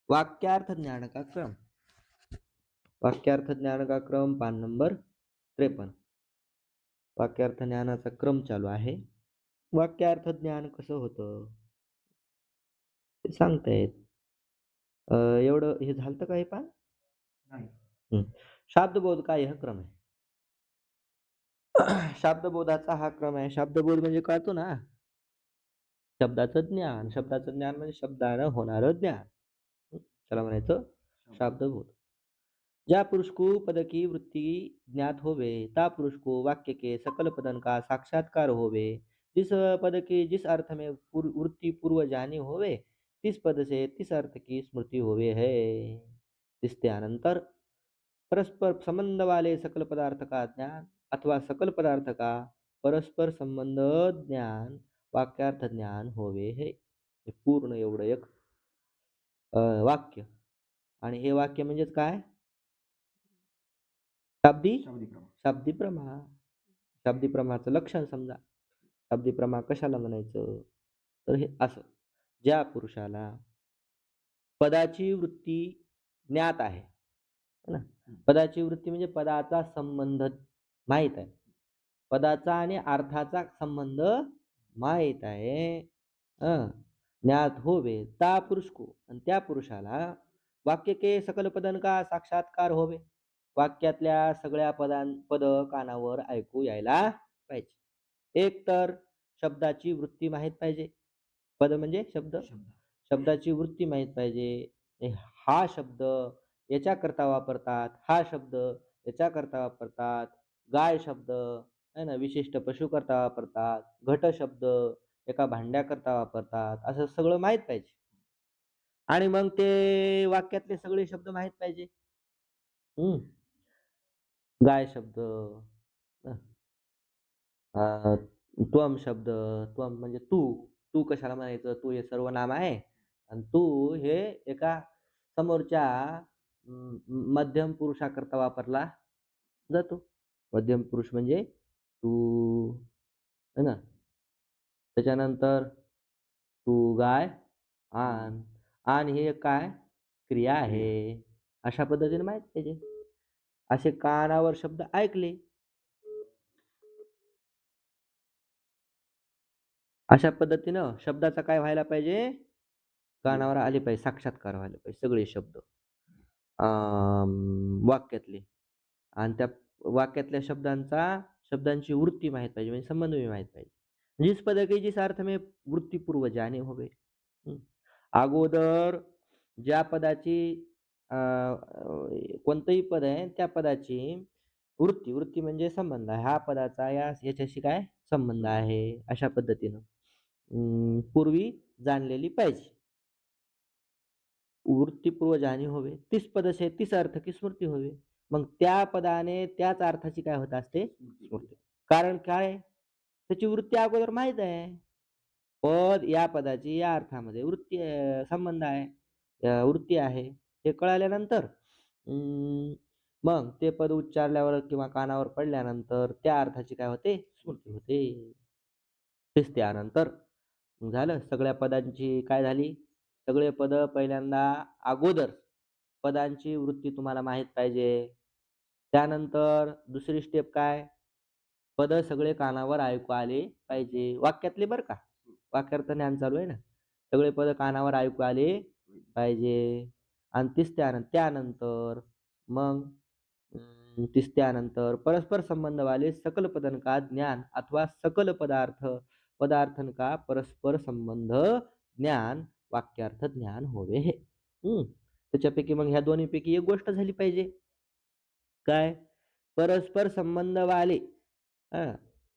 वाक्यार्थ ज्ञान का क्रम। वाक्यार्थ ज्ञान का क्रम पान नंबर 53। वाक्यार्थ ज्ञानाचा क्रम चालू आहे। वाक्यार्थ ज्ञान कसं होतं ते सांगतायत। एवढं हे झालं का हे पान? नाही। शब्दबोध का यह क्रम आहे। शब्दबोधाचा हा क्रम आहे। शब्दबोध म्हणजे कळतो ना, शब्दाचं ज्ञान. शब्दाचं ज्ञान म्हणजे शब्दानं होणारं ज्ञान। त्याला म्हणायचं शब्दबोध। ज्या पुरुष को पद की वृत्ति ज्ञात होवे ता पुरुष को वाक्य के सकल पदन का साक्षात्कार होवे। जिस पद की जिस अर्थ में वृत्ति पूर्व जानी होवे तिस पद से तिस अर्थ की स्मृति होवे है। तिसते अनंतर परस्पर संबंध वाले सकल पदार्थ का ज्ञान अथवा सकल पदार्थ का परस्पर संबंध ज्ञान वाक्यार्थ ज्ञान होवे है। हे पूर्ण एवढं एक वाक्य। आणि हे वाक्य म्हणजेच काय? शाब्दी प्रमा। शाब्दी प्रमाचं लक्षण समजा। शाब्दी प्रमा कशाला म्हणायचं? तर हे असं, ज्या पुरुषाला पदाची वृत्ती ज्ञात आहे, है ना? पदाची वृत्ती म्हणजे पदाचा संबंध माहित आहे. पदाचा आणि अर्थाचा संबंध माहित आहे. ज्ञात होवे ता पुरुष को, आणि त्या पुरुषाला वाक्य के सकल पदन का साक्षात्कार होवे, वाक्यातल्या सगळ्या पद कानावर ऐकू यायला पाहिजे. एक तर शब्दाची वृत्ती माहित पाहिजे. पद म्हणजे शब्द. शब्दाची वृत्ती माहित पाहिजे. हा शब्द याच्याकरता वापरतात, हा शब्द याच्याकरता वापरतात, गाय शब्द है ना विशिष्ट पशु करता वापरतात, घट शब्द एका भांड्याकरता वापरतात, असं सगळं माहित पाहिजे. आणि मग ते वाक्यातले सगळे शब्द माहित पाहिजे. गाय शब्द, त्वम शब्द, त्वम म्हणजे तू. तू कशाला म्हणायचं? तू हे सर्वनाम आहे आणि तू हे एका समोरच्या मध्यम पुरुषाकरता वापरला जातो. मध्यम पुरुष म्हणजे तू, है ना? त्याच्यानंतर तू गाय आण. आण हे काय क्रिया आहे, अशा पद्धतीने माहित पाहिजे. असे कानावर शब्द ऐकले, अशा पद्धतीनं शब्दाचा काय व्हायला पाहिजे? कानावर आले पाहिजे, साक्षात्कार व्हायला पाहिजे सगळे शब्द वाक्यातले. आणि त्या वाक्यातल्या शब्दांची वृत्ती माहित पाहिजे, म्हणजे संबंध भी माहित पाहिजे. जिस पद की जिस अर्थ में वृत्ती पूर्व जाणे होवे. अगोदर ज्या पदाची कोणतंही पद आहे त्या पदाची वृत्ती, वृत्ती म्हणजे संबंध, हा पदाचा याच्याशी काय संबंध आहे, अशा पद्धतीनं पूर्वी जाणलेली पाहिजे. वृत्तीपूर्व जाणी होवे तीस पद से तीस अर्थ की स्मृती होवे. मग त्या पदाने त्याच अर्थाची काय होत असते? स्मृती. कारण काय? त्याची वृत्ती अगोदर माहित आहे. पद या पदाची या अर्थामध्ये वृत्ती संबंध आहे, वृत्ती आहे, हे कळाल्यानंतर मग ते पद उच्चारल्यावर किंवा कानावर पडल्यानंतर त्या अर्थाची काय होते? स्मृती होते. तेच त्यानंतर झालं सगळ्या पदांची काय झाली? सगळे पद पहिल्यांदा अगोदर पदांची वृत्ती तुम्हाला माहित पाहिजे. त्यानंतर दुसरी स्टेप काय? पद सगळे कानावर ऐकू आले पाहिजे. वाक्यातले बरं का. वाक्यार्थ ज्ञान चालू आहे ना. सगळे पद कानावर ऐकू आले पाहिजे. आणि त्यानंतर मग त्यानंतर परस्पर संबंध वाले सकल पदन का ज्ञान अथवा सकल पदार्थन का परस्पर संबंध ज्ञान वाक्यार्थ ज्ञान होवे हे. त्याच्यापैकी मग ह्या दोन्हीपैकी एक गोष्ट झाली पाहिजे. काय? परस्पर संबंध वाले.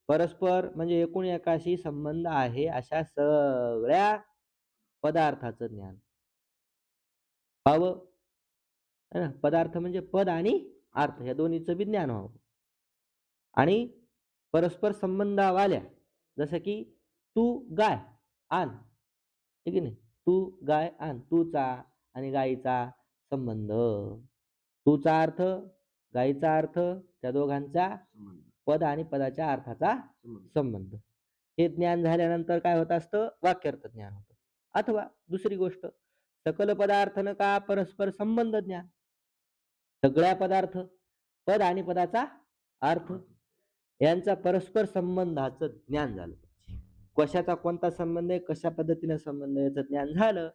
परस्पर म्हणजे एकूण एकाशी संबंध आहे अशा सगळ्या पदार्थाचं ज्ञान व्हावं. पदार्थ म्हणजे पद आणि अर्थ या दोन्हीचं बी ज्ञान व्हावं. आणि परस्पर संबंधावाल्या, जसं की तू गाय आण, ठीक आहे नाही? तू गाय आण, तूचा आणि गायीचा संबंध, तूचा अर्थ गायीचा अर्थ, त्या दोघांचा पद आणि पदाच्या अर्थाचा संबंध. हे ज्ञान झाल्यानंतर काय होत असतं? वाक्यार्थ ज्ञान होतं. अथवा दुसरी गोष्ट, सकल पदार्थन का परस्पर संबंध ज्ञान. सगळ्या पदार्थ, पद आणि पदाचा अर्थ यांचा परस्पर संबंधाचं ज्ञान झालं पाहिजे. कशाचा कोणता संबंध आहे, कशा पद्धतीने संबंध आहे याचं ज्ञान झालं,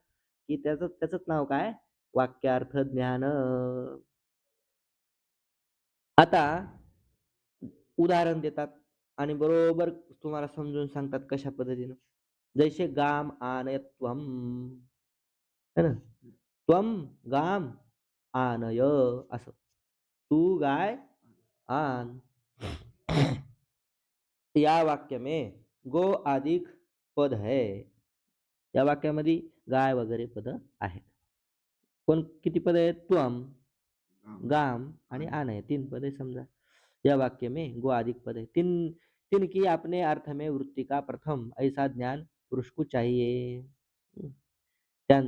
की त्याचंच नाव काय? वाक्यार्थ ज्ञान. आता उदाहरण देतात आणि बरोबर तुम्हाला समजून सांगतात कशा पद्धतीनं. जैसे गाम आनय त्वम, है ना? त्वम गाम आनय असं. तू गाय आण. या वाक्य में गो अधिक पद है. या वाक्यामध्ये गाय वगैरे पद आहेत. किती पद आहेत? त्वम, गाम आणि आनय 3 पदे समजा. या वाक्य में गो अधिक पद है. तिनकी अपने अर्थ में वृत्ति का प्रथम ऐसा ज्ञान पुरुष को चाहिए. त्यां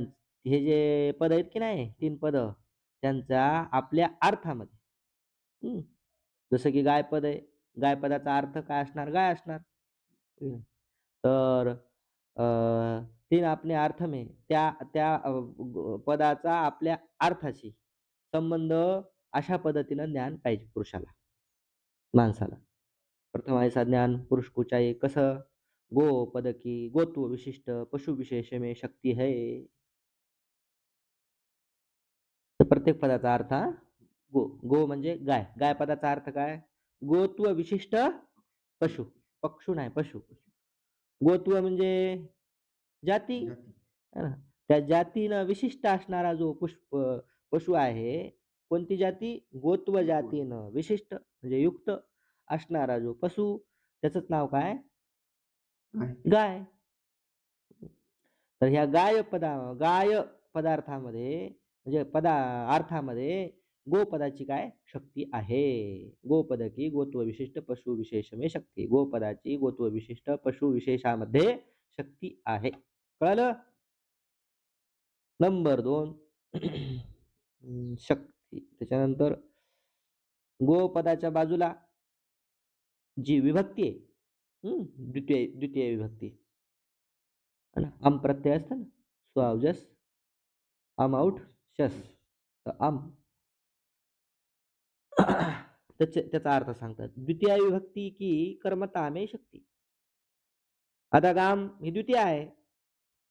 हे जे पद आहेत की नाही 3 पद त्यांचा आपल्या अर्थामध्ये जसं की गाय पद आहे. गाय पदाचा अर्थ काय असणार? गाय असणार. तर तीन आपले अर्थ में त्या त्या पदाचा आपल्या अर्थाशी संबंध अशा पद्धतीनं ज्ञान पाहिजे पुरुषाला, माणसाला. प्रथम ऐसा ज्ञान पुरुष को चाहिए. कसं? गो पद की गोत्व विशिष्ट पशु विशेष में शक्ती है. तर प्रत्येक पदाचा अर्थ हा गो. गो म्हणजे गाय. गाय पदाचा अर्थ काय? गोत्व विशिष्ट पशु. पक्षू नाही, पशु. गोत्व म्हणजे जाती, है ना? त्या जातीनं विशिष्ट असणारा जो पशु आहे, कोणती जाती? गोत्व जातीनं विशिष्ट म्हणजे युक्त असणारा जो पशु, त्याचंच नाव काय? गाय. तर ह्या गाय पदार्थामध्ये म्हणजे अर्थामध्ये गोपदाची काय शक्ती आहे? गोपद की गोत्व विशिष्ट पशु विशेष में शक्ती. गोपदाची गोत्व विशिष्ट पशु विशेषामध्ये शक्ती आहे. कळालं? नंबर 2 शक्ती. त्याच्यानंतर गोपदाच्या बाजूला जी विभक्ती आहे, द्वितीय विभक्ती. है ना? अम प्रत्यय असतं ना, स्वावजस, अम आउट शस. तर अम त्याचा अर्थ सांगतात. द्वितीय विभक्ती की कर्मता में शक्ती. आता गाम ही द्वितीय आहे.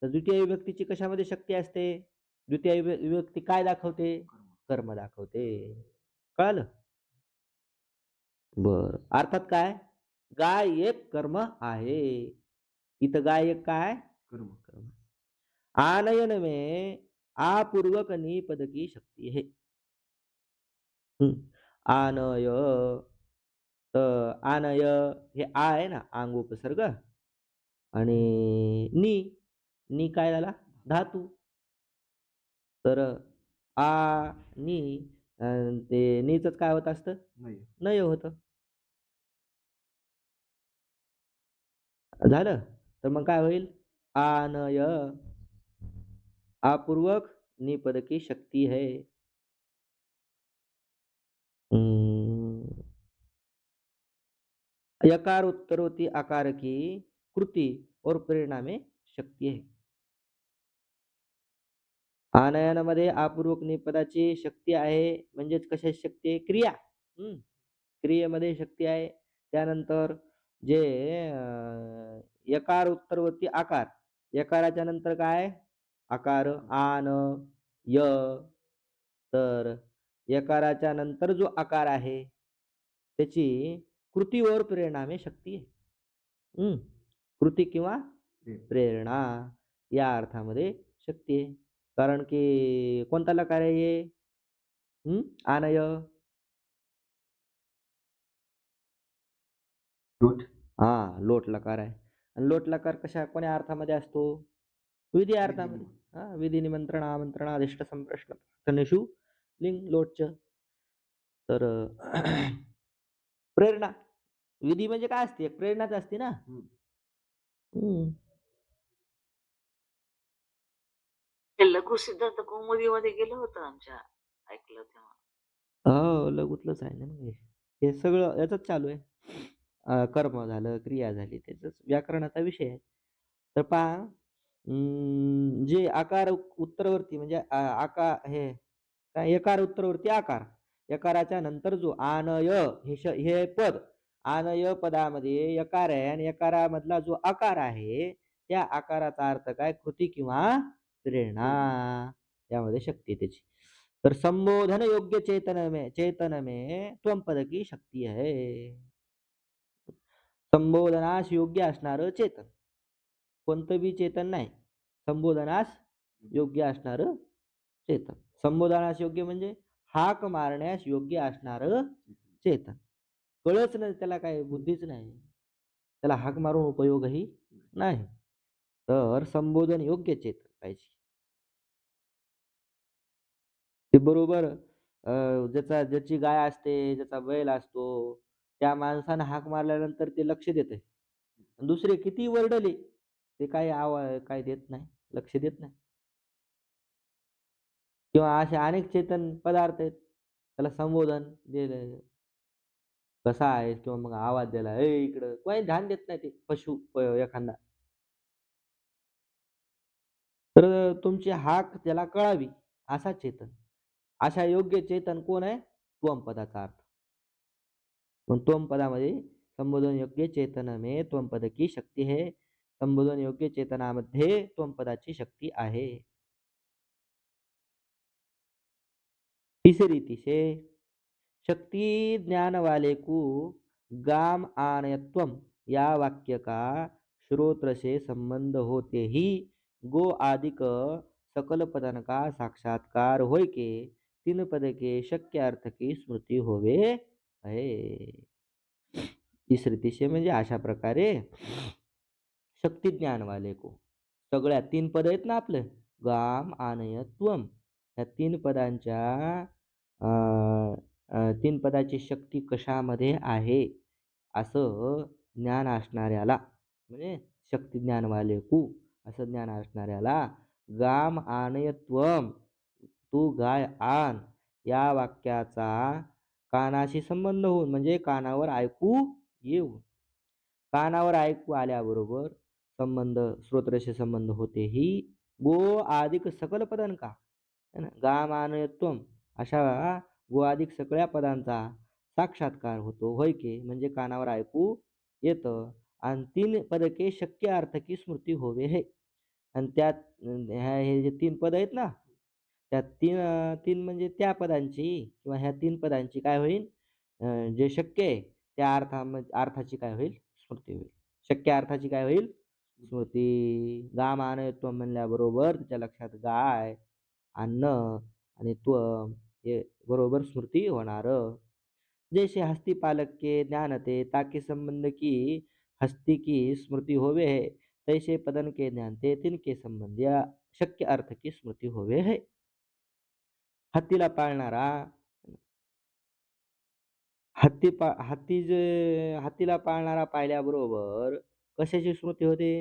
तर द्वितीय विभक्तीची कशामध्ये शक्ती असते? द्वितीय विभक्ती काय दाखवते? कर्म दाखवते. कळालं? बर. अर्थात काय? गाय एक कर्म आहे. इथं गाय एक काय? कर्म. आनयन में आपूर्वक निपद की शक्ती है. आनय. तर आनय हे आ आहे ना, आंग उपसर्ग आणि नी काय झाला? धातू. तर आ नी ते नीच काय होत असतं? नय होतं. झालं? तर मग काय होईल? आनय आपूर्वक निपद की शक्ती है. यकार उत्तरोत्ती आकार की कृती और प्रेरणा में शक्ती है. आनयनामध्ये अपूर्वक निपदाची शक्ती आहे. म्हणजेच कशाची शक्ती आहे? क्रिया. क्रियेमध्ये शक्ती आहे. त्यानंतर जे यकार उत्तरवर्ती आकार. यकाराच्या नंतर काय? आकार आन, य. तर यकाराच्या नंतर जो आकार आहे त्याची कृतीवर प्रेरणा में शक्ती आहे. कृती किंवा प्रेरणा या अर्थामध्ये शक्ती आहे. कारण की कोणता लकार आहे हे? आनय. लोट लकार आहे. आणि लोट लकार कोण्या अर्थामध्ये असतो? विधी अर्थामध्ये. विधी निमंत्रण आमंत्रण आदिष्ट संप्रश्न प्रार्थनेषु लिंग लोटच. तर प्रेरणा. विधी म्हणजे काय असते? प्रेरणाच असते ना. ते लघु सिद्धार्थ कौमुदीमध्ये गेलं होतं आमच्या, ऐकलं तेव्हा. हो, लघुतलंच आहे ना मग हे सगळं याचंच चालू आहे. कर्म झालं, क्रिया झाली, त्याचंच व्याकरणाचा विषय आहे. तर पहा जे आकार उत्तरवर्ती म्हणजे हे काय यकार उत्तरवर्ती आकार. यकाराच्या नंतर जो आनय हे पद. आनय पदामध्ये यकार आहे आणि यकारामधला जो आकार आहे, त्या आकाराचा अर्थ काय? कृती किंवा प्रेरणा. यामध्ये शक्ती आहे त्याची. तर संबोधन योग्य चेतन में त्वम पद की शक्ती है. संबोधनास योग्य असणारं चेतन. कोणतं बी चेतन नाही. संबोधनास योग्य असणारं चेतन. संबोधनास योग्य म्हणजे हाक मारण्यास योग्य असणारं चेतन. कळच नाही त्याला, काय बुद्धीच नाही. त्याला हाक मारून उपयोगही नाही. तर संबोधन योग्य चेतन पाहिजे. ते बरोबर ज्याची गाय असते, ज्याचा बैल असतो, त्या माणसानं हाक मारल्यानंतर ते लक्ष देतंय. दुसरे कितीही वरडले, ते काही देत नाही, लक्ष देत नाही. किंवा असे अनेक चेतन पदार्थ आहेत. त्याला संबोधन दिलं, कसा आहेस? किंवा मग आवाज दिला, "ए इकडं." काही ध्यान देत नाही ते एखादा. तर तुमची हाक त्याला कळावी असा चेतन. अशा योग्य चेतन कोण आहे? त्वम पदाचा अर्थ. मग त्वम पदामध्ये संबोधन योग्य चेतन में त्वम पद की शक्ती है. संबोधन योग्य चेतनामध्ये त्वम पदाची शक्ती आहे. तीसरी रीति से शक्ति ज्ञान वाले को गाम आनयत्वम या वाक्य का श्रोत्र से संबंध होते ही गो आदिक सकल पदन का साक्षात्कार होय के तीन पद के शक्य अर्थ की स्मृती होवे है. इस रीति से म्हणजे अशा प्रकारे शक्ती ज्ञान वाले को, सगळ्या तीन पद आहेत ना आपले, गाम आनय त्वम, या तीन पदांच्या अ, तीन पदाची शक्ती कशामध्ये आहे असं ज्ञान असणाऱ्याला, म्हणजे शक्ती ज्ञान वाले को असं ज्ञान असणाऱ्याला गाम आनय त्वम, तू गाय आण, या वाक्याचा कानाशी संबंध होऊन म्हणजे कानावर ऐकू येऊन. कानावर ऐकू आल्याबरोबर संबंध, श्रोत्रशी संबंध होते ही गो आदिक सकल पदन का, है ना, गामानयत्वम, अशा गो अधिक सगळ्या पदांचा साक्षात्कार होतो. होय की म्हणजे कानावर ऐकू येतं. आणि तीन पदके शक्य अर्थ की स्मृती होवे है. आणि त्यात हे जे तीन पद आहेत ना, त्या तीन म्हणजे त्या पदांची किंवा ह्या तीन पदांची काय होईल, जे शक्य आहे त्या अर्थाची काय होईल, स्मृती होईल. शक्य अर्थाची काय होईल, स्मृती. गामानयत्वम म्हणल्याबरोबर त्याच्या लक्षात गाय, अन्न आणि त्वम हे बरोबर स्मृती होणार. जैसे हस्ती पालक के ज्ञान थे ताकि संबंध की हस्ती की स्मृती होवे है, तैसे पदन के ज्ञान थे तिनके संबंध या शक्य अर्थ की स्मृती होवे है. हत्तीला पाळणारा, हत्तीला पाळणारा पाहिल्याबरोबर कशाची स्मृती होते?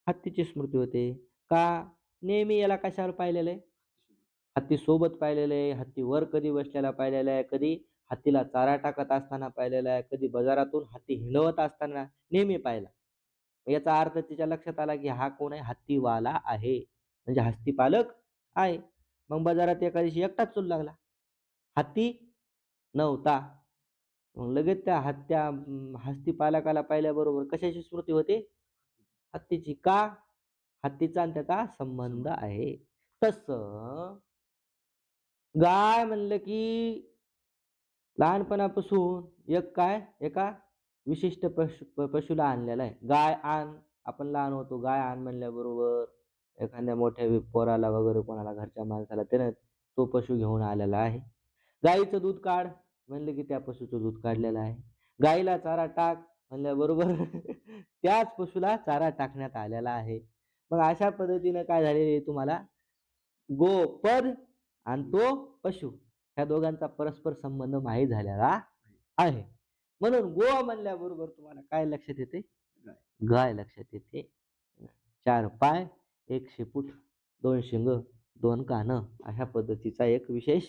हत्तीची स्मृती होते. का? नेहमी याला कशावर पाहिलेलं आहे? हत्ती सोबत पाहिलेलं आहे. हत्तीवर कधी बसलेला पाहिलेला आहे. कधी हत्तीला चारा टाकत असताना पाहिलेला आहे. कधी बाजारातून हत्ती हिंडवत असताना नेहमी पाहिला. याचा अर्थ तिच्या लक्षात आला, की हा कोण आहे? हत्तीवाला आहे. म्हणजे हत्तीपालक आहे. मग बाजारात एका दिवशी एकटाच चालू लागला. हत्ती नव्हता. मग लगेच त्या हत्तीपालकाला पाहिल्याबरोबर कशाची स्मृती होते? हत्तीची. का? हत्तीचा आणि त्याचा संबंध आहे. तसं गाय म्हणलं की लहानपणापासून एका विशिष्ट पशूला आणलेला आहे. गाय आण, आपण लहान होतो, गाय आण म्हणल्याबरोबर एखाद्या मोठ्या पोराला वगैरे कोणाला घरच्या माणसाला त्यानं तो पशु घेऊन आलेला आहे. गाईचं दूध काढ म्हणलं की त्या पशूचं दूध काढलेलं आहे. गाईला चारा टाक म्हणल्याबरोबर त्याच पशूला चारा टाकण्यात आलेला आहे. मग अशा पद्धतीनं काय झालेलं आहे तुम्हाला, गोपद आणि तो पशु, ह्या दोघांचा परस्पर संबंध माहीत झालेला आहे. म्हणून गो म्हणल्याबरोबर तुम्हाला काय लक्षात येते? गाय लक्षात येते. 4 पाय, 1 शेपूट, 2 शिंग, 2 कानं, अशा पद्धतीचा एक विशेष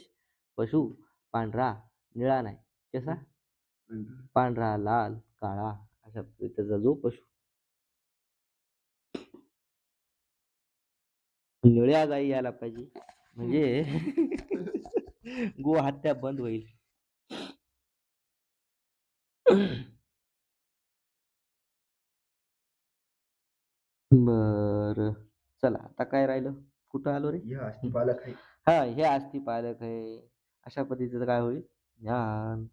पशु, पांढरा, निळा नाही. कसा? पांढरा, लाल, काळा, अशा पद्धतीचा जो पशु. निळ्या गायी यायला पाहिजे. म्हणजे गोहत्या बंद होईल. बरं. चला आता काय राहिलं? कुठं आलो रे? यह अस्थिपालक है. हां, हे अस्थिपालक आहे. अशा पद्धतीचं काय होईल? ज्ञान.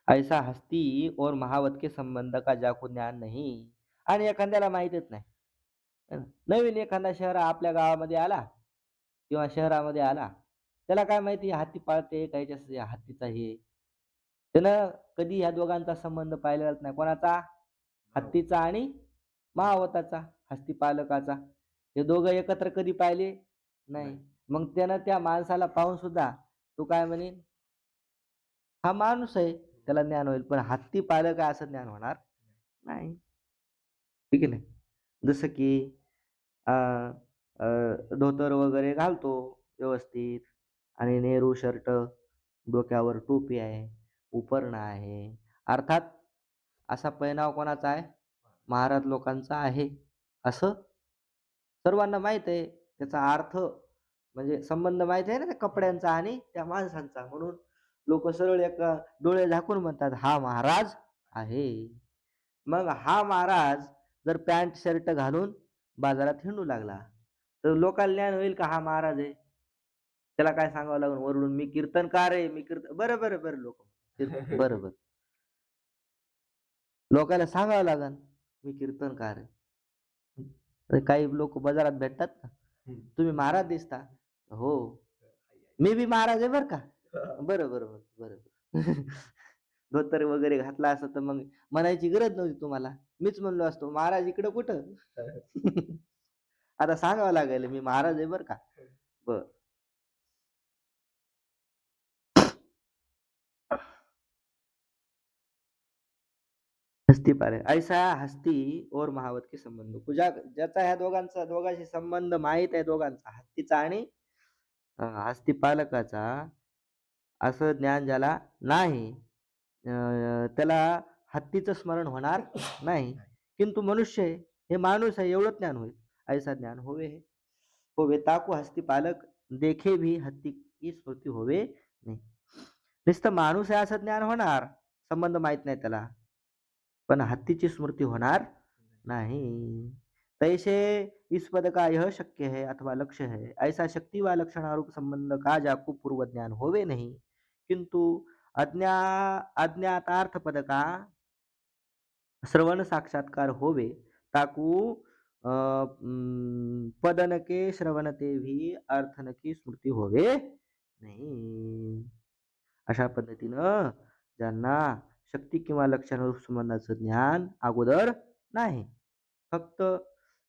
ऐसा हस्ती और महावत के संबंध का ज्याको ज्ञान नहीं. आणि एखाद्याला माहीतच नाही. है ना? नवीन एखादा शहर आपल्या गावामध्ये आला किंवा शहरामध्ये आला. त्याला काय माहिती हत्ती पाळते का ह्याच्या हत्तीचा हे. त्यानं कधी ह्या दोघांचा संबंध पाहिलेलाच नाही. कोणाचा? हत्तीचा आणि महावताचा, हस्तीपालकाचा. हे दोघं एकत्र कधी पाहिले? नाही. मग त्यानं त्या माणसाला पाहून सुद्धा तो काय म्हणेल? हा माणूस आहे. त्याला ज्ञान होईल. पण हत्तीपालक आहे असं ज्ञान होणार नाही. ठीक आहे ना? जसं की अ, अ, धोतर वगैरे घालतो व्यवस्थित आणि नेहरू शर्ट, डोक्यावर टोपी आहे, उपरणं आहे. अर्थात असा पेहनाव कोणाचा आहे? महाराज लोकांचा आहे. असं सर्वांना माहीत आहे. त्याचा अर्थ म्हणजे संबंध माहीत आहे ना त्या कपड्यांचा आणि त्या माणसांचा. म्हणून लोकं सरळ एका डोळे झाकून म्हणतात, "हा महाराज आहे." मग हा महाराज जर पॅन्ट शर्ट घालून बाजारात हिंडू लागला, तर लोकांना ज्ञान होईल का हा महाराज आहे? त्याला काय सांगावं लागेल वरडून, "मी कीर्तनकार आहे, मी बरं, बरं, बरं लोकं बरं, बरं. लोकांना सांगावं लागेल, "मी कीर्तनकार आहे." अरे काही लोकं बाजारात भेटतात ना, "तुम्ही महाराज दिसता." "हो, मी बी महाराज आहे बरं का." "बरं, बरं, बरं, बरं." धोतर वगैरे घातला असता तर मग म्हणायची गरज नव्हती तुम्हाला. मीच म्हणलो असतो, "महाराज इकडं कुठं?" आता सांगावं लागेल, "मी महाराज आहे बरं का." बरं. हस्ती पालक ऐसा हस्ती और महावत के संबंध ज्याचा ह्या दोघांशी संबंध माहित आहे दोघांचा हत्तीचा आणि हस्तीपालकाचा असं ज्ञान ज्याला नाही त्याला हत्तीचं स्मरण होणार नाही. किंतु मनुष्य आहे, हे माणूस आहे एवढं ज्ञान होईल. ऐसा ज्ञान होवे ताको हस्तीपालक देखे भी हत्ती की स्मृती होवे नाही. नुसतं माणूस आहे असं ज्ञान होणार, संबंध माहित नाही त्याला. पण हत्तीची स्मृती होणार नहीं। तैसे इस पद का यह शक्य है अथवा लक्ष्य है ऐसा शक्ति व लक्षणारूप संबंध का जाको पूर्व ज्ञान होवे नहीं किंतु अज्ञा अज्ञातार्थ पद का श्रवण साक्षात्कार होवे ताकू पदन के श्रवण ते भी अर्थन की स्मृती होवे नाही. अशा पद्धतीनं ज्यांना शक्ती किंवा लक्षणारूप संबंधाचं ज्ञान अगोदर नाही. फक्त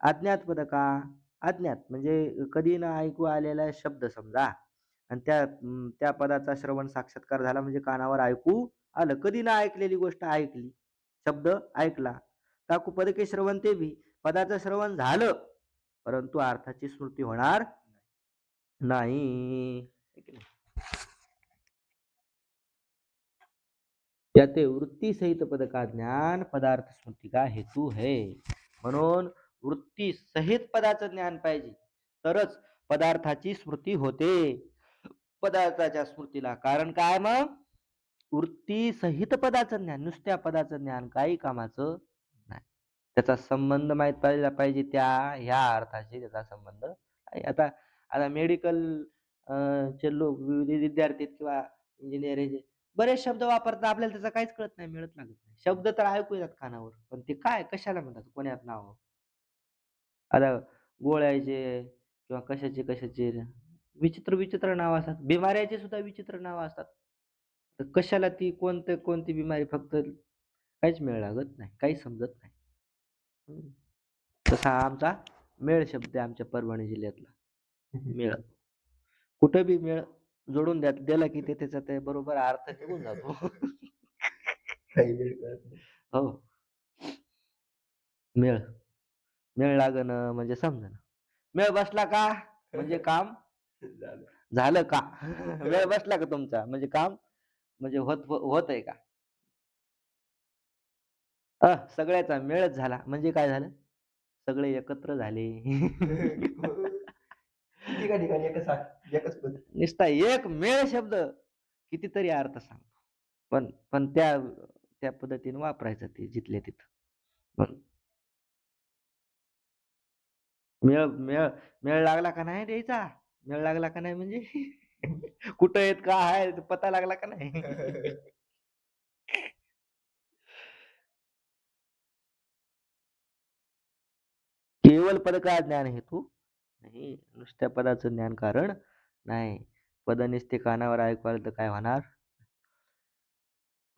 अज्ञात पद का? अज्ञात म्हणजे कधी न ऐकू आलेला शब्द समजा आणि त्या पदाचा श्रवण साक्षात्कार झाला म्हणजे कानावर ऐकू आलं. कधी न ऐकलेली गोष्ट ऐकली, शब्द ऐकला. ताकू पदके श्रवण ते बी पदाचं श्रवण झालं, परंतु अर्थाची स्मृती होणार नाही. है की नाही? याते वृत्ती सहित पद का ज्ञान पदार्थ स्मृती का हेतू है. म्हणून वृत्ती सहित पदाचं ज्ञान पाहिजे तरच पदार्थाची स्मृती होते. पदार्थाच्या स्मृतीला कारण काय मग? वृत्ती सहित पदाचं ज्ञान, नुसत्या पदाचं ज्ञान काही कामाचं नाही. त्याचा संबंध माहित पाहिजे ह्या अर्थाशी त्याचा संबंध आहे. आता आता मेडिकल चे लोक विद्यार्थी किंवा इंजिनिअर हे बरेच शब्द वापरतात आपल्याला त्याचं काहीच कळत नाही, मिळत लागत नाही. शब्द तर ऐकू येतात कानावर, पण ते काय कशाला म्हणतात, कोण्या नावावर? आता गोळ्याचे किंवा कशाचे विचित्र विचित्र नाव असतात. बिमाऱ्याची सुद्धा विचित्र नावं असतात. तर कशाला ती कोणती बिमारी फक्त काहीच मेळ लागत नाही, काही समजत नाही. हं. तसा हा आमचा मेळ शब्द आहे आमच्या परभणी जिल्ह्यातला. मेळ. कुठं बी मेळ जोडून दिला की त्याचा ते बरोबर अर्थ निघून जातो. काही वेळ कळत नाही. हो. मेळ. मेळ लागणं म्हणजे समजणं. मेळ बसला का म्हणजे काम झालं. झालं का? वेळ बसला का तुमचा म्हणजे काम म्हणजे होतंय का? सगळ्याचा मेळच झाला म्हणजे काय झालं? सगळे एकत्र झाले. किती ठिकाणी एकच पद. नुसता एक मेळ शब्द कितीतरी अर्थ सांगतो. पण पण त्या त्या पद्धतीने वापरायचं ते जिथल्या तिथं. मग मेळ मेळ मेळ लागला का नाही द्यायचा. मेळ लागला का नाही म्हणजे कुठं आहेत, का आहे पत्ता लागला का नाही. केवळ पद का ज्ञान हेतू नाही. नुसत्या पदाचं ज्ञान कारण नाही. पद नुसते कानावर ऐकू आलं तर काय होणार?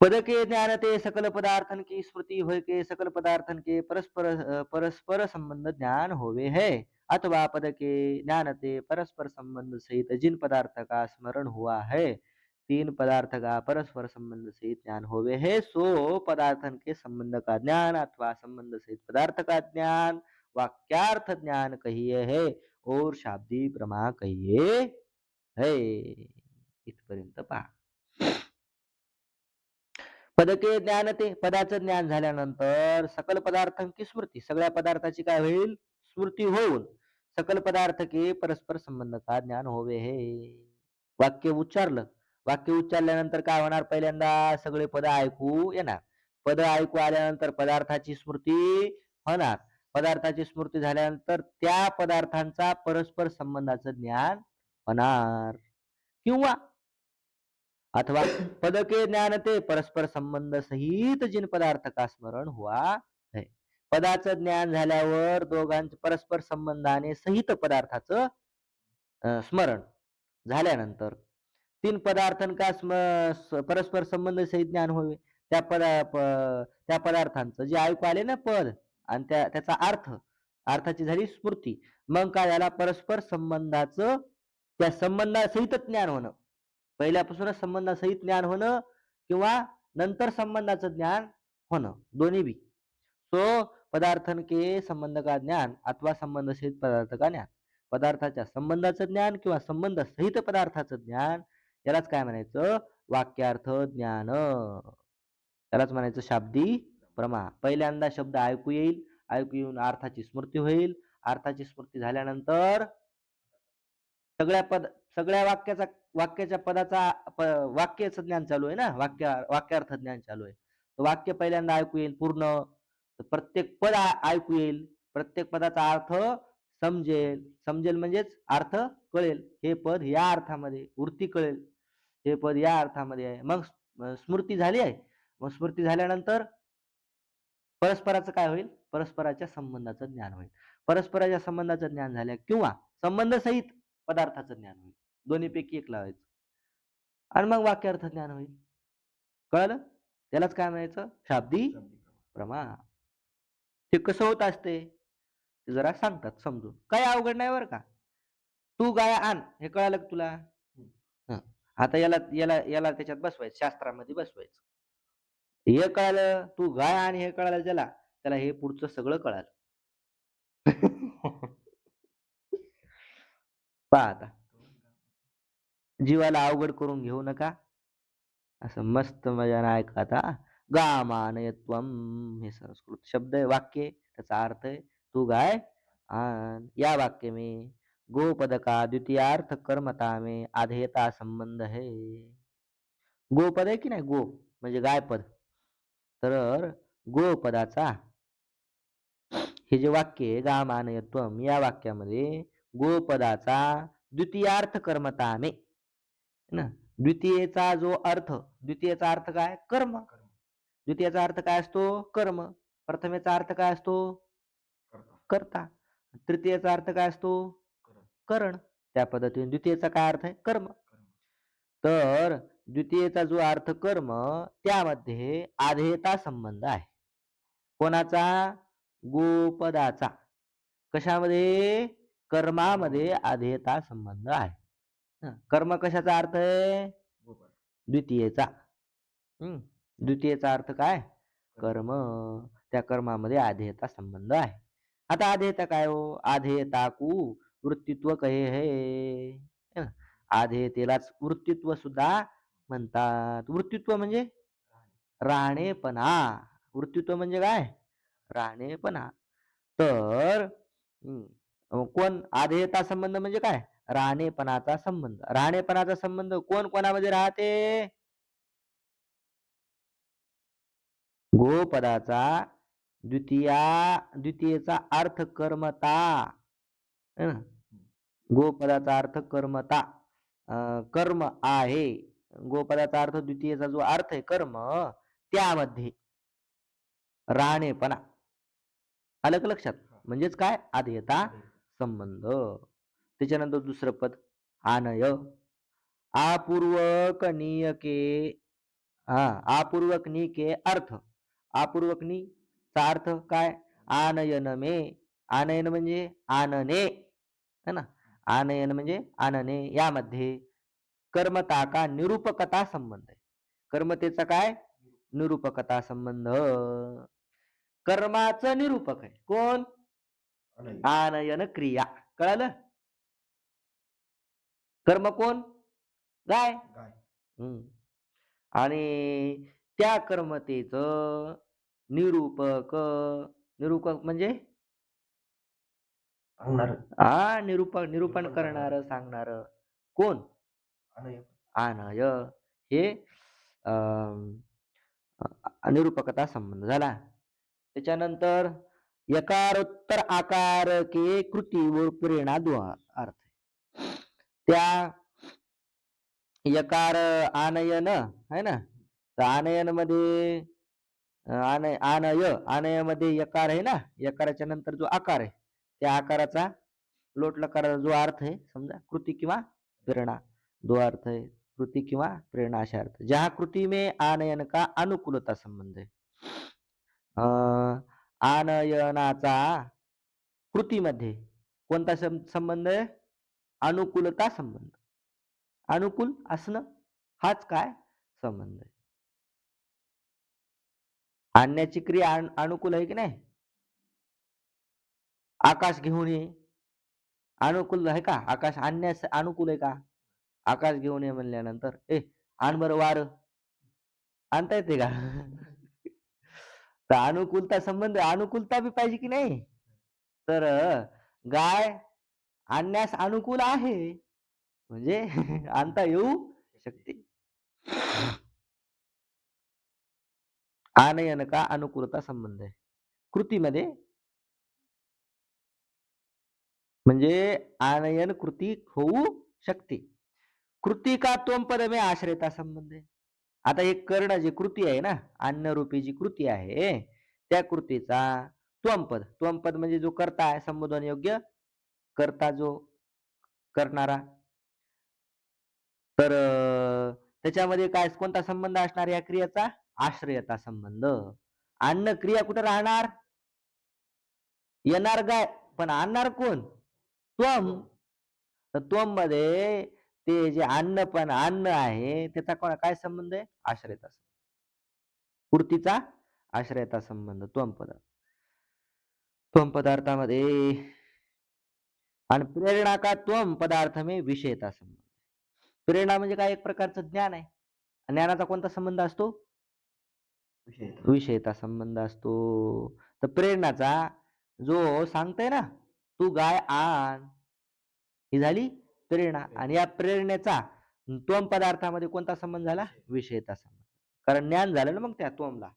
पद के ज्ञान ते सकल पदार्थन की स्मृति होय के सकल पदार्थन के परस्पर संबंध ज्ञान होवे है अथवा पद के ज्ञान ते परस्पर संबंध सहित जिन पदार्थ का स्मरण हुआ है तीन पदार्थ का परस्पर संबंध सहित ज्ञान होवे है सो पदार्थन के संबंध का ज्ञान अथवा संबंध सहित पदार्थ का ज्ञान वाक्यार्थ ज्ञान कहिए है और शाब्दी प्रमा कहिए है. इथपर्यंत पहा. पदके ज्ञान ते पदाचं ज्ञान झाल्यानंतर सकल पदार्थांची स्मृती सगळ्या पदार्थाची काय होईल स्मृती होऊन सकल पदार्थ के परस्पर संबंध का ज्ञान होवे हे वाक्य उच्चारलं. वाक्य उच्चारल्यानंतर काय होणार पहिल्यांदा सगळे पद ऐकू येणार. पद ऐकू आल्यानंतर पदार्थाची स्मृती होणार. पदार्थाची स्मृती झाल्यानंतर त्या पदार्थांचा परस्पर संबंधाचं ज्ञान होणार किंवा अथवा पद के ज्ञान ते परस्पर संबंध सहित जिन पदार्थ का स्मरण हुआ है. पदाचं ज्ञान झाल्यावर दोघांच्या परस्पर संबंधाने सहित पदार्थाचं स्मरण झाल्यानंतर तीन पदार्थां का परस्पर संबंध सहित ज्ञान होवे. त्या पदार्थांचं जे ऐकू आले ना पद आणि त्याचा अर्थाची झाली स्मृती. मग काय झाला परस्पर संबंधाचं त्या संबंधासहित ज्ञान होणं. पहिल्यापासूनच संबंधासहित ज्ञान होणं किंवा नंतर संबंधाचं ज्ञान होणं दोन्ही बी. सो पदार्थन के संबंध का ज्ञान अथवा संबंध सहित पदार्थ का ज्ञान. पदार्थाच्या संबंधाचं ज्ञान किंवा संबंध सहित पदार्थाचं ज्ञान यालाच काय म्हणायचं वाक्यार्थ ज्ञान. त्यालाच म्हणायचं शाब्दी प्रमा. पहिल्यांदा शब्द ऐकू येईल. ऐकू येऊन अर्थाची स्मृती होईल. अर्थाची स्मृती झाल्यानंतर सगळ्या वाक्याच्या पदाचा वाक्याचं ज्ञान चालू आहे ना वाक्यार्थ ज्ञान चालू आहे. वाक्य पहिल्यांदा ऐकू येईल पूर्ण. प्रत्येक पद ऐकू येईल. प्रत्येक पदाचा अर्थ समजेल म्हणजेच अर्थ कळेल. हे पद या अर्थामध्ये वृत्ती कळेल. हे पद या अर्थामध्ये आहे. मग स्मृती झाली आहे. मग स्मृती झाल्यानंतर परस्पराचं काय होईल परस्पराच्या संबंधाचं ज्ञान होईल. परस्पराच्या संबंधाचं ज्ञान झाल्या किंवा संबंध सहित पदार्थाचं ज्ञान होईल. दोन्हीपैकी एक लावायचं आणि मग वाक्यार्थ ज्ञान होईल. कळलं? त्यालाच काय म्हणायचं शाब्दी प्रमा. ते कसं होत असते ते जरा सांगतात समजून. काही अवघड नाही बरं का. तू गाय आण हे कळालं का तुला. हं. आता याला याला याला त्याच्यात बसवायचं शास्त्रामध्ये बसवायचं. हे कळालं तू गाय आण हे कळालं त्याला त्याला हे पुढचं सगळं कळालं. पहा आता जीवाला अवघड करून घेऊ नका. असं मस्त मजाने ऐका आता. गामानयत्वम हे संस्कृत शब्द आहे वाक्य त्याचा अर्थ आहे तू गाय आण. या वाक्य में गोपद का द्वितीयार्थ कर्मता में आधेयता संबंध है. गोपद आहे की नाही गो म्हणजे गायपद. तर गोपदाचा हे जे वाक्य आहे गामानयत्वम या वाक्यामध्ये गोपदाचा द्वितीयार्थ कर्मता में ना द्वितीयेचा अर्थ काय कर्म. द्वितीयेचा अर्थ काय असतो कर्म. प्रथमेचा अर्थ काय असतो कर्ता. तृतीयेचा अर्थ काय असतो करण. त्या पद्धतीने द्वितीयेचा काय अर्थ आहे कर्म. तर द्वितीयेचा जो अर्थ कर्म त्यामध्ये आधेयता संबंध आहे. कोणाचा गोपदाचा. कशामध्ये कर्मामध्ये आधेयता संबंध आहे. कर्म कशाचा अर्थ आहे द्वितीयेचा. द्वितीयेचा अर्थ काय कर्म. त्या कर्मामध्ये आधेयता संबंध आहे. आता आधेयता काय हो आधेयता कु वृत्तित्व कहे है. आधेयतेलाच वृत्तित्व सुद्धा म्हणतात. वृत्तित्व म्हणजे राहणेपणा. वृत्तित्व म्हणजे काय राहणेपणा. तर कोण आधेयता संबंध म्हणजे काय? राहणेपणाचा संबंध. राहणेपणाचा संबंध कोण कोणामध्ये राहते? गोपदाचा द्वितीयेचा अर्थ कर्मता. है ना? गोपदाचा अर्थ कर्मता. कर्म आहे. गोपदाचा अर्थ द्वितीयेचा जो अर्थ आहे कर्म, त्यामध्ये राहणेपणा. आलं का लक्षात? म्हणजेच काय? आधेयता संबंध. त्याच्यानंतर दुसरं पद आनय. आपूर्वक नियके आपूर्वक नि के अर्थ. आपूर्वक नि चा अर्थ काय? आनयन में. आनयन म्हणजे आणणे, है ना? आनयन म्हणजे आणणे. यामध्ये कर्मता का निरूपकता संबंध आहे. कर्मतेचा काय? निरूपकता संबंध. कर्माचं निरूपक आहे कोण? आनयन क्रिया. कळालं? कर्म कोण? गाय. आणि त्या कर्मतेचं निरूपक. निरूपक म्हणजे निरूपण करणार, सांगणार कोण? आनय. हे निरूपकता संबंध झाला. त्याच्यानंतर यकारोत्तर आकार के कृती व प्रेरणा दो अर्थ. त्या यकार आनयन है ना, तर आनयन मध्ये आनय मध्ये यकार आहे ना, यकाराच्या नंतर जो आकार आहे त्या आकाराचा लोट लकाराचा जो अर्थ आहे समजा कृती किंवा प्रेरणा, दो अर्थ है कृति किंवा प्रेरणा अशा अर्थ. जहाँ कृति में आनयन का अनुकूलता संबंध है. आनयनाचा कृतीमध्ये कोणता संबंध आहे? अनुकूलता संबंध. अनुकूल असणं हाच काय संबंध आहे. आणण्याची क्रिया अनुकूल आहे की नाही? आकाश घेऊन ये अनुकूल आहे का? आकाश आणण्यास अनुकूल आहे का? आकाश घेऊन ये म्हणल्यानंतर आण बरं वार आणता येते का? तर अनुकूलता संबंध, अनुकूलता बी पाहिजे की नाही? तर गाय आणण्यास अनुकूल आहे म्हणजे आणता येऊ शकते. आनयन का अनुकूलता संबंध आहे कृतीमध्ये, म्हणजे आनयन कृती होऊ शकते. कृती का त्वम पद में आश्रयता संबंध आहे. आता एक कर्ण जी कृती आहे ना, अन्नरूपी जी कृती आहे त्या कृतीचा त्वम पद म्हणजे जो कर्ता आहे, संबोधन योग्य कर्ता जो करणारा. तर त्याच्यामध्ये काय कोणता संबंध असणार या क्रियेचा? आश्रयता संबंध. अन्न क्रिया कुठे राहणार? येणार गाय पण आणणार कोण? त्वम. तर त्वम मध्ये ते जे अन्न आहे त्याचा काय संबंध आहे? आश्रयता. कृतीचा आश्रयता संबंध त्वम पदार्थामध्ये. आणि प्रेरणा का त्वम पदार्थ में विषयता संबंध. प्रेरणा म्हणजे काय? एक प्रकारचं ज्ञान आहे. ज्ञानाचा कोणता संबंध असतो? विषयता संबंध असतो. तर प्रेरणाचा जो सांगतोय ना तू गाय आण, ही झाली प्रेरणा. आणि या प्रेरणेचा त्वम पदार्थामध्ये कोणता संबंध झाला? विषयता संबंध. कारण ज्ञान झालं ना मग त्या त्वमला.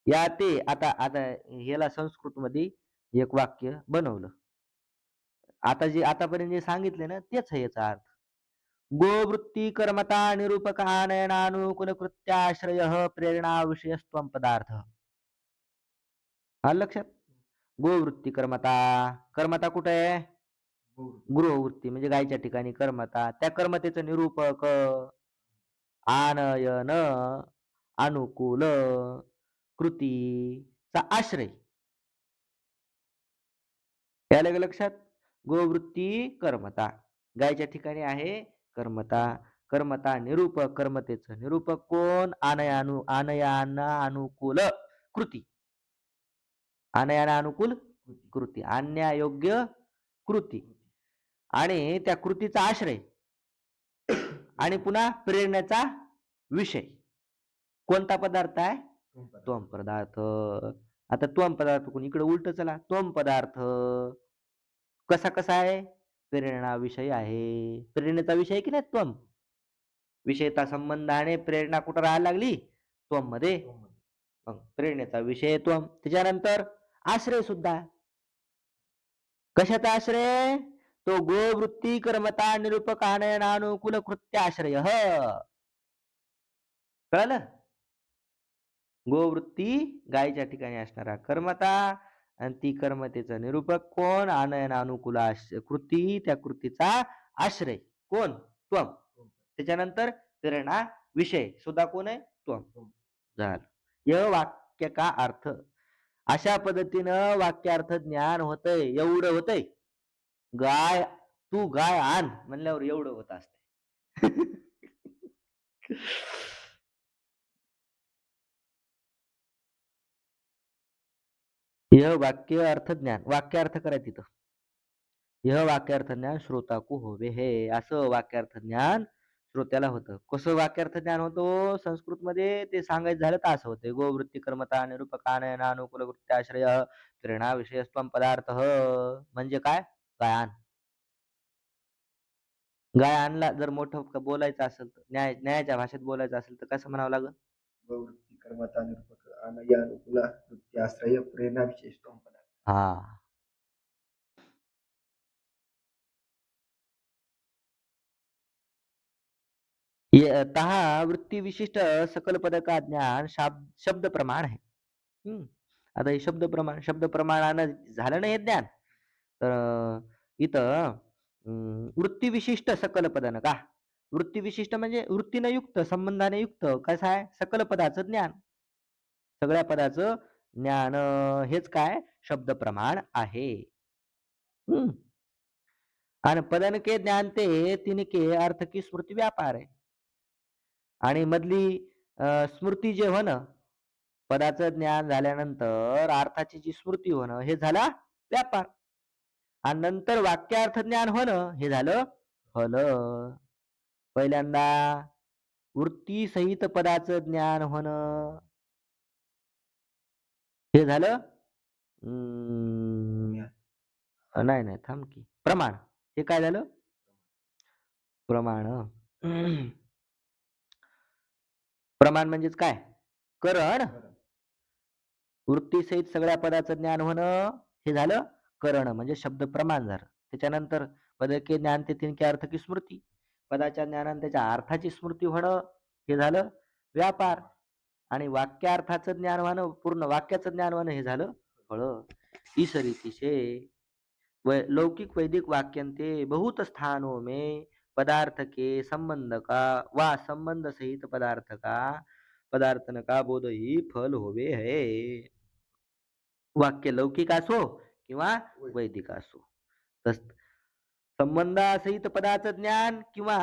या ते आता ह्याला संस्कृत मध्ये एक वाक्य बनवलं. आता जे आतापर्यंत जे सांगितले ना तेच आहे याचा अर्थ. गोवृत्ती कर्मता निरूपक आनयनानुकूल कृत्याश्रय प्रेरणा विषयस्त्वम पदार्थ. आलं लक्षात? गोवृत्ती कर्मता कुठे आहे? गृहवृत्ती म्हणजे गायच्या ठिकाणी कर्मता. त्या कर्मतेचं निरूपक आनयन अनुकूल कृतीचा आश्रय. याला लक्षात? गोवृत्ती कर्मता गायच्या ठिकाणी आहे कर्मता निरूपक, कर्मतेचं निरूपक कोण? आनयाना अनुकूल कृती. आनयाना अनुकूल कृती, आणण्यायोग्य कृती आणि त्या कृतीचा आश्रय आणि पुन्हा प्रेरणेचा विषय कोणता पदार्थ आहे? त्वम पदार्थ. आता त्वम पदार्थ कोण इकडे उलट चला. त्वम पदार्थ कसा कसा आहे? प्रेरणा विषय आहे. प्रेरणेचा विषय आहे की नाही त्वम? विषयता संबंधाने प्रेरणा कुठं राहायला लागली? त्वम मध्ये. मग प्रेरणेचा विषय त्वम. त्याच्यानंतर आश्रय सुद्धा. कशाचा आश्रय? तो गोवृत्ती कर्मता निरूपक आनयनानुकूल कृत्य आश्रय. कळलं? गोवृत्ती गायीच्या ठिकाणी असणारा कर्मता आणि ती कर्मतेचं निरूपक कोण? आनयन अनुकूल कृती, त्या कृतीचा आश्रय कोण? त्वम. त्याच्यानंतर प्रेरणा विषय सुद्धा कोण आहे? त्वम. झालं. य वाक्य का अर्थ. अशा पद्धतीनं वाक्यार्थ ज्ञान होतंय. एवढं होतंय. गाय तू गाय आण म्हणल्यावर एवढं होत असते. यह वाक्य अर्थ ज्ञान. वाक्यार्थ करा तिथं. यह वाक्यार्थ ज्ञान श्रोता को होवे हे. असं वाक्यार्थ ज्ञान श्रोत्याला होतं. कसं वाक्यार्थ ज्ञान होतं? संस्कृतमध्ये ते सांगायचं झालं तर असं होतं. गोवृत्ती कर्मता निरूपकानयन अनुकूल वृत्त्याश्रय प्रेरणा विषयस्त्वम पदार्थ. म्हणजे काय? गायन. गायनला जर मोठं बोलायचं असेल तर न्यायाच्या भाषेत बोलायचं असेल तर कसं म्हणावं लागेल? प्रवृत्ती कर्मता निरूपक अनया अनुकूल वृत्ती आश्रय प्रेरणा विशेष पदार्थ. हा. वृत्ती विशिष्ट सकल पद का ज्ञान शब्द प्रमाण आहे. आता हे शब्द प्रमाणानं झालं ना हे ज्ञान. तर इथं वृत्ती विशिष्ट सकल पदानं का? वृत्ती विशिष्ट म्हणजे वृत्तीनं युक्त, संबंधाने युक्त कसं आहे? सकल पदाचं ज्ञान. सगळ्या पदाचं ज्ञान हेच काय? शब्द प्रमाण आहे. आणि पदन के ज्ञान ते तिनके अर्थ की स्मृती व्यापार आहे. आणि मधली स्मृती जे होणं, पदाचं ज्ञान झाल्यानंतर अर्थाची जी स्मृती होणं हे झाला व्यापार. आणि नंतर वाक्यार्थ ज्ञान होणं हे झालं फल. पहिल्यांदा वृत्ती सहित पदाचं ज्ञान होणं हे झालं नाही नाही थांब की प्रमाण. हे काय झालं? प्रमाण. प्रमाण म्हणजेच काय? करण. वृत्तीसहित सगळ्या पदाचं ज्ञान होणं हे झालं करण म्हणजे शब्द प्रमाण झालं. त्याच्यानंतर पदके ज्ञान ते तिनके अर्थ की स्मृती. पदाच्या ज्ञानाने त्याच्या अर्थाची स्मृती होणं हे झालं व्यापार. आणि वाक्यार्थाचं ज्ञान होणं, पूर्ण वाक्याचं ज्ञान होणं हे झालं फळ. इस रीति से लौकिक वैदिक वाक्यंते बहुत स्थानों में पदार्थ के संबंध का व संबंध सहित पदार्थन का बोध ही फल होवे है. वाक्य लौकिक असो किंवा वैदिक असो. तस संबंधासहित पदाचं ज्ञान किंवा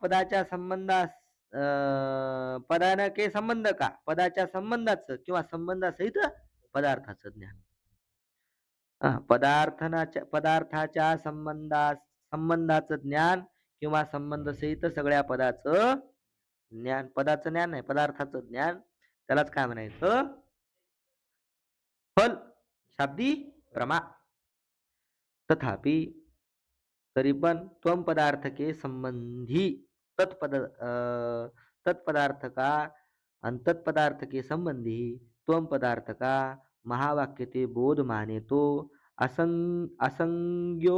पदाच्या पदाने संबंध का पदाच्या संबंधाचं किंवा संबंधासहित पदार्थाचं ज्ञान. पदार्थाच्या संबंधाचं ज्ञान किंवा संबंध सहित सगळ्या पदाचं ज्ञान. पदाचं ज्ञान नाही, पदार्थाचं ज्ञान. त्यालाच काय म्हणायचं? फल. शाब्दी प्रमा. तथापि तरी पण त्वम पदार्थ के संबंधी तत्पदार्थ का आणि तत्पदार्थ के संबंधी त्वम पदार्थ का महावाक्य ते बोध माने तो असंज्ञो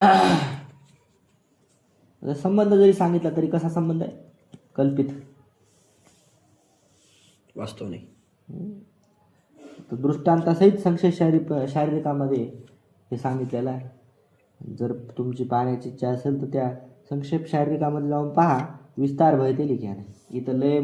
आता संबंध जरी सांगितला तरी कसा संबंध आहे? कल्पित. वास्तव नाही. तर दृष्टांतासहित संक्षेप शारीरिकामध्ये हे सांगितलेलं आहे. जर तुमची पाहण्याची इच्छा असेल तर त्या संक्षेप शारीरिकामध्ये जाऊन पहा, विस्तार भयते लिख्याने. इथं लय